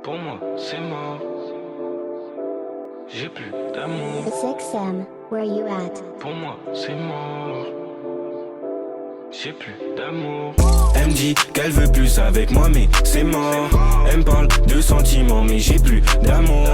Pour moi, c'est mort. J'ai plus d'amour. The 6M, where you at? Pour moi, c'est mort. J'ai plus d'amour. Elle me dit qu'elle veut plus avec moi mais c'est mort. Elle me parle de sentiments mais j'ai plus d'amour.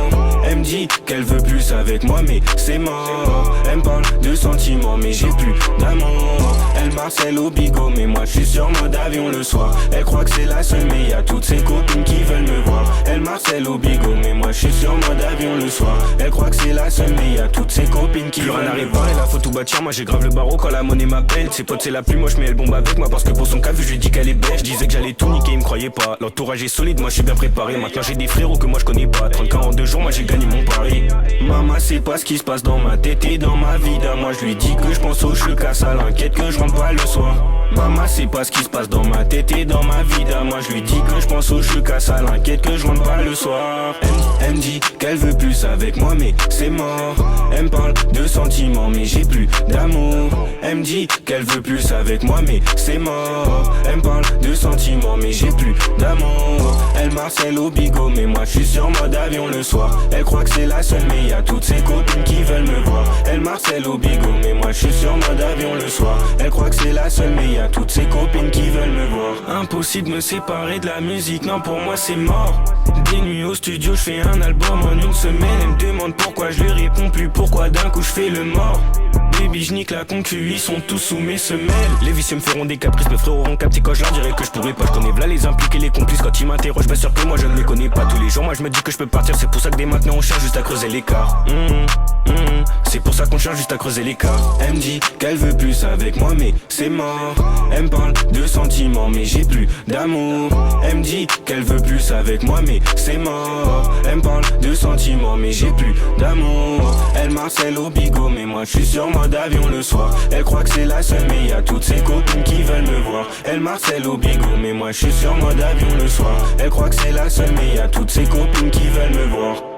Elle me dit qu'elle veut plus avec moi mais c'est mort. Elle me parle de sentiments mais j'ai plus d'amour. Elle marcelle au bigot mais moi je suis sur mode avion le soir. Elle croit que c'est la seule mais y a toutes ses copines qui veulent me voir. Elle marcelle au bigot mais moi je suis sur mode avion le soir. Elle croit que c'est la seule mais y a toutes ses copines qui veulent me voir. Elle a faut tout bâtir, moi j'ai grave le barreau quand la monnaie m'appelle. Ses potes c'est la plus moche mais elle bombe avec moi parce que pour son cas vu je lui dis qu'elle est belle. Je disais que j'allais tout niquer, il me croyait pas. L'entourage est solide, moi je suis bien préparé. Maintenant j'ai des frérots que moi je connais pas. 30-42 jours, moi j'ai gagné mon pari. Maman c'est pas ce qui se passe dans ma tête et dans ma vie. Moi je lui dis que je pense au cheveux, ça l'inquiète que je rentre pas le soir. Maman c'est pas ce qui se passe dans ma tête et dans ma vie. Moi je lui dis que je pense au cheveux, ça l'inquiète que je rentre pas le soir. Elle me dit qu'elle veut plus avec moi mais c'est mort. Elle me parle de sentiments mais j'ai plus d'amour. Elle me dit qu'elle veut plus avec moi mais c'est mort. Elle me parle de sentiments mais j'ai plus d'amour. Elle marcelle au bigot mais moi je suis sur mode avion le soir. Elle croit que c'est la seule mais y a toutes ses copines qui veulent me voir. Elle marcelle au bigot mais moi je suis sur mode avion le soir. Elle croit que c'est la seule mais y a toutes ses copines qui veulent me voir. Impossible de me séparer de la musique, non pour moi c'est mort. Des nuits au studio, je fais un album en une semaine. Elle me demande pourquoi, je lui réponds plus pourquoi. D'un coup je fais le mort. Baby je nique la concu, ils sont tous sous mes semelles. Les vicieux me feront des caprices, mes frères auront capté quand je leur dirai que je pourrais pas. Je connais v'là les impliqués, les complices. Quand ils m'interrogent, bien sûr que moi je ne les connais pas tous les jours. Moi je me dis que je peux partir, c'est pour ça que dès maintenant on cherche juste à creuser l'écart. C'est pour ça qu'on cherche juste à creuser l'écart. Elle me dit qu'elle veut plus avec moi mais c'est mort. Elle me parle de sentiments mais j'ai plus d'amour. Elle me dit qu'elle veut plus avec moi mais c'est mort. Elle me parle de sentiments mais j'ai plus d'amour. Elle marcelle au bigot mais moi je suis sur mode avion le soir. Elle croit que c'est la seule mais y a toutes ses copines qui veulent me voir. Elle marcelle au bigot mais moi je suis sur mode avion le soir. Elle croit que c'est la seule mais y a toutes ses copines qui veulent me voir.